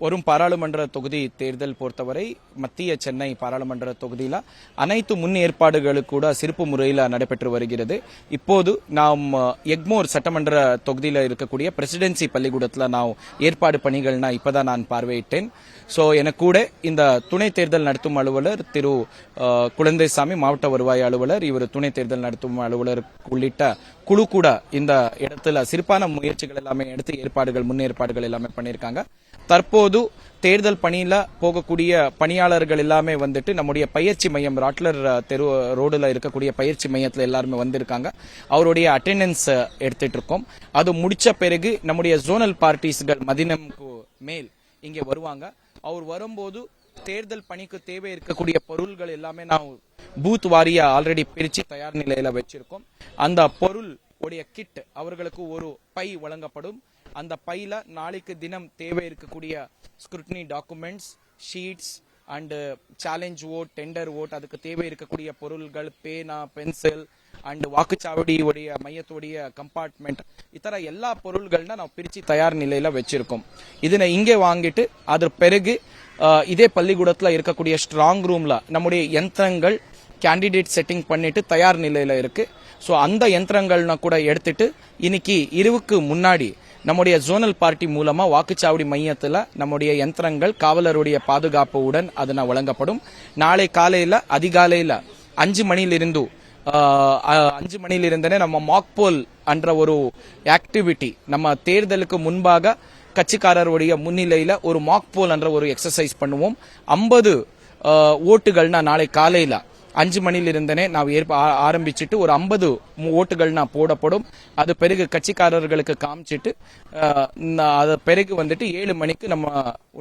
வரும் பாராளுமன்ற தொகுதி தேர்தல் பொறுத்தவரை மத்திய சென்னை பாராளுமன்ற தொகுதியில் அனைத்து முன் ஏற்பாடுகளும் கூட சிறப்பு முறையில் நடைபெற்று வருகிறது. இப்போது நாம் எக்மோர் சட்டமன்ற தொகுதியில் இருக்கக்கூடிய பிரசிடென்சி பள்ளிக்கூடத்தில் நான் ஏற்பாடு பணிகள்னா இப்பதான் நான் பார்வையிட்டேன். ஸோ எனக்கு கூட இந்த துணை தேர்தல் நடத்தும் அலுவலர் திரு குழந்தைசாமி, மாவட்ட வருவாய் அலுவலர், இவர் துணை தேர்தல் நடத்தும் அலுவலர் உள்ளிட்ட குழு கூட இந்த இடத்துல சிறப்பான முயற்சிகள் எல்லாமே எடுத்து ஏற்பாடுகள் முன்னேற்பாடுகள் எல்லாமே பண்ணியிருக்காங்க. தற்போது தேர்தல் பணியில போகக்கூடிய பணியாளர்கள் எல்லாமே வந்துட்டு நம்முடைய பயிற்சி மையம் ராட்லர் தெரு ரோடுல இருக்கக்கூடிய பயிற்சி மையத்தில் எல்லாருமே வந்திருக்காங்க. அவருடைய அட்டெண்டன்ஸ் எடுத்துட்டு இருக்கோம். அது முடிச்ச பிறகு நம்முடைய ஜோனல் பார்ட்டிஸ்கள் மதினம்க்கு மேல் இங்கே வருவாங்க. அவர் வரும்போது தேர்தல் பணிக்கு தேவை இருக்கக்கூடிய பொருள்கள் எல்லாமே நான் பூத் வாரியா ஆல்ரெடி பிரிச்சு தயார் நிலையில வச்சிருக்கோம். அந்த பொருள் உடைய கிட் அவர்களுக்கு ஒரு பை வழங்கப்படும். அந்த பையில நாளைக்கு தினம் தேவை இருக்கக்கூடிய scrutiny documents, sheets and challenge vote, tender vote, அதுக்கு தேவை இருக்கக்கூடிய பொருள்கள், பேனா, பென்சில் அண்ட் வாக்குச்சாவடியுடைய மையத்துடைய கம்பார்ட்மெண்ட், இத்தர எல்லா பொருள்கள்னா நான் பிரிச்சு தயார் நிலையில வச்சிருக்கோம். இதனை இங்கே வாங்கிட்டு அது பிறகு இதே பள்ளிக்கூடத்துல இருக்கக்கூடிய ஸ்ட்ராங் ரூம்ல நம்முடைய யந்திரங்கள் கேண்டிடேட் செட்டிங் பண்ணிட்டு தயார் நிலையில இருக்கு. ஸோ அந்த யந்திரங்கள்னா கூட எடுத்துட்டு இன்னைக்கு இரவுக்கு முன்னாடி நம்முடைய ஜோனல் பார்ட்டி மூலமா வாக்குச்சாவடி மையத்தில் நம்முடைய யந்திரங்கள் காவலருடைய பாதுகாப்புடன் அதனை வழங்கப்படும். நாளை காலையில அதிகாலையில 5 மணிலிருந்தே நம்ம மாக் போல் என்ற ஒரு ஆக்டிவிட்டி நம்ம தேர்தலுக்கு முன்பாக கட்சிக்காரருடைய முன்னிலையில ஒரு மாக் போல் என்ற ஒரு எக்ஸசைஸ் பண்ணுவோம். 50 ஓட்டுகள்னா நாளை காலையில 5 மணிலிருந்தனே நான் ஆரம்பிச்சுட்டு ஒரு 50 ஓட்டுகள் நான் போடப்படும். அது பிறகு கட்சிக்காரர்களுக்கு காமிச்சிட்டு அது பிறகு வந்துட்டு 7 மணிக்கு நம்ம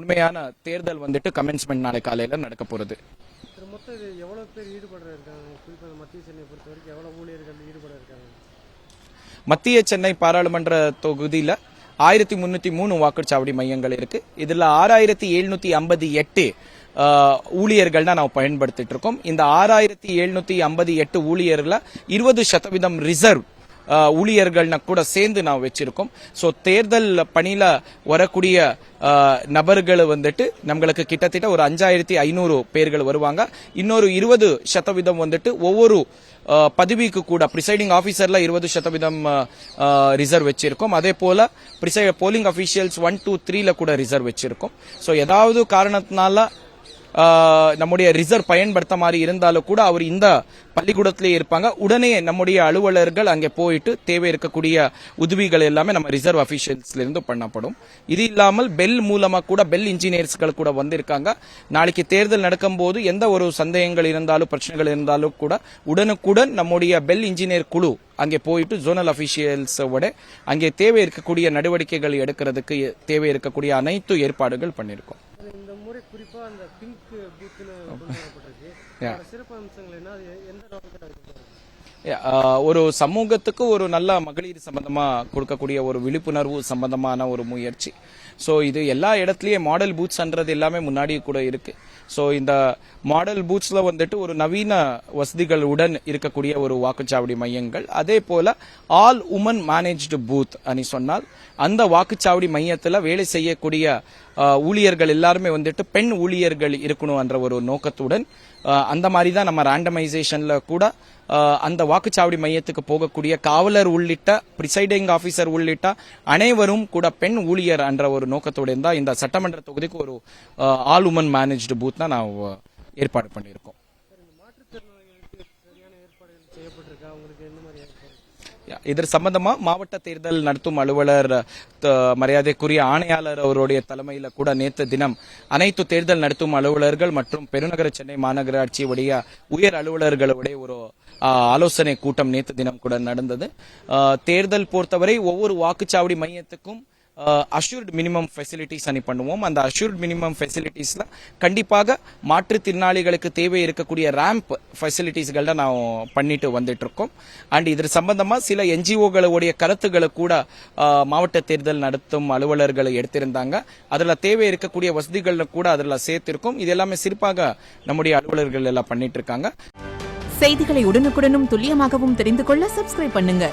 உண்மையான தேர்தல் வந்துட்டு கமென்ஸ்மெண்ட் நாளை காலையில நடக்க போறது. மத்திய சென்னை பாராளுமன்ற தொகுதியில 1303 வாக்குச்சாவடி மையங்கள் இருக்கு. இதுல 6758 ஊழியர்கள் தான் நாம் பயன்படுத்திட்டு இருக்கோம். இந்த 6758 ஊழியர்ல 20% ரிசர்வ் ஊழியர்கள்னா கூட சேர்ந்து நாம் வச்சிருக்கோம். ஸோ தேர்தல் பணியில வரக்கூடிய நபர்கள் வந்துட்டு நம்மளுக்கு கிட்டத்தட்ட ஒரு 5500 பேர்கள் வருவாங்க. இன்னொரு 20% வந்துட்டு ஒவ்வொரு பதவிக்கு கூட பிரிசைடிங் ஆபீசர்ல 20% ரிசர்வ் வச்சிருக்கோம். அதே போல போலிங் அபிஷியல்ஸ் 1, 2, 3ல கூட ரிசர்வ் வச்சிருக்கோம். ஸோ ஏதாவது காரணத்தினால நம்முடைய ரிசர்வ் பயன்படுத்த மாதிரி இருந்தாலும் கூட அவர் இந்த பள்ளிக்கூடத்திலே இருப்பாங்க. உடனே நம்முடைய அலுவலர்கள் அங்கே போயிட்டு தேவை இருக்கக்கூடிய உதவிகள் எல்லாமே நம்ம ரிசர்வ் அபிஷியல்ஸ்ல இருந்து பண்ணப்படும். இது இல்லாமல் பெல் மூலமா கூட பெல் இன்ஜினியர்ஸ்கள் கூட வந்திருக்காங்க. நாளைக்கு தேர்தல் நடக்கும் போது எந்த ஒரு சந்தேகங்கள் இருந்தாலும் பிரச்சனைகள் இருந்தாலும் கூட உடனுக்குடன் நம்முடைய பெல் இன்ஜினியர் குழு அங்கே போயிட்டு ஜோனல் அபிஷியல்ஸோட அங்கே தேவை இருக்கக்கூடிய நடவடிக்கைகள் எடுக்கிறதுக்கு தேவை இருக்கக்கூடிய அனைத்து ஏற்பாடுகள் பண்ணிருக்கோம். இந்த முறை குறிப்பா அந்த பிங்க் பூத்னு சிறப்பு அம்சங்கள் என்ன, எந்த ஒரு சமூகத்துக்கு ஒரு நல்ல மகளிர் சம்பந்தமா கொடுக்கக்கூடிய ஒரு விழிப்புணர்வு சம்பந்தமான ஒரு முயற்சி. ஸோ இது எல்லா இடத்துலயும் மாடல் பூத்ஸ்ன்றது எல்லாமே முன்னாடி கூட இருக்கு. ஸோ இந்த மாடல் பூத்ஸ்ல வந்துட்டு ஒரு நவீன வசதிகளுடன் இருக்கக்கூடிய ஒரு வாக்குச்சாவடி மையங்கள், அதே போல ஆல் உமன் மேனேஜ்டு பூத் అని சொன்னால் அந்த வாக்குச்சாவடி மையத்தில் வேலை செய்யக்கூடிய ஊழியர்கள் எல்லாருமே வந்துட்டு பெண் ஊழியர்கள் இருக்கணும் என்ற ஒரு நோக்கத்துடன் அந்த மாதிரி தான் நம்ம ரேண்டமைசேஷன்ல கூட அந்த வாக்குச்சாவடி மையத்துக்கு போகக்கூடிய காவலர் உள்ளிட்ட பிரிசைடிங் ஆபீசர் உள்ளிட்ட அனைவரும் கூட பெண் ஊழியர் என்ற ஒரு நோக்கத்தோடு தான் இந்த சட்டமன்ற தொகுதிக்கு ஒரு ஆல் உமன் மேனேஜ்டு பூத் தான் நான் ஏற்பாடு பண்ணியிருக்கோம். இதர் சம்பந்தமா மாவட்ட தேர்தல் நடத்தும் அலுவலர் மரியாதைக்குரிய ஆணையாளர் அவருடைய தலைமையில கூட நேற்று தினம் அனைத்து தேர்தல் நடத்தும் அலுவலர்கள் மற்றும் பெருநகர சென்னை மாநகராட்சியுடைய உயர் அலுவலர்களுடைய ஒரு ஆலோசனை கூட்டம் நேற்று தினம் கூட நடந்தது. தேர்தல் பொறுத்தவரை ஒவ்வொரு வாக்குச்சாவடி மையத்துக்கும் அஷ்யூர்ட் மினிமம் ஃபெசிலிட்டிஸ் அனி பண்ணுவோம். அந்த அஷ்யூர்ட் மினிமம் ஃபெசிலிட்டிஸ்ல கண்டிப்பாக மாற்றுத்திறனாளிகளுக்கு தேவை இருக்கக்கூடிய ரேம்ப் ஃபெசிலிட்டிஸ்கள் தான் நான் பண்ணிட்டு வந்துட்டு இருக்கோம். அண்ட் இது சம்பந்தமா சில என்ஜிஓகளுடைய கருத்துக்களை கூட மாவட்ட தேர்தல் நடத்தும் அலுவலர்கள் எடுத்திருந்தாங்க. அதுல தேவை இருக்கக்கூடிய வசதிகள் கூட அதுல சேர்த்திருக்கோம். இது எல்லாமே சிறப்பாக நம்முடைய அலுவலர்கள் எல்லாம் பண்ணிட்டு இருக்காங்க. செய்திகளை உடனுக்குடனும் துல்லியமாகவும் தெரிந்து கொள்ள சப்ஸ்கிரைப் பண்ணுங்க.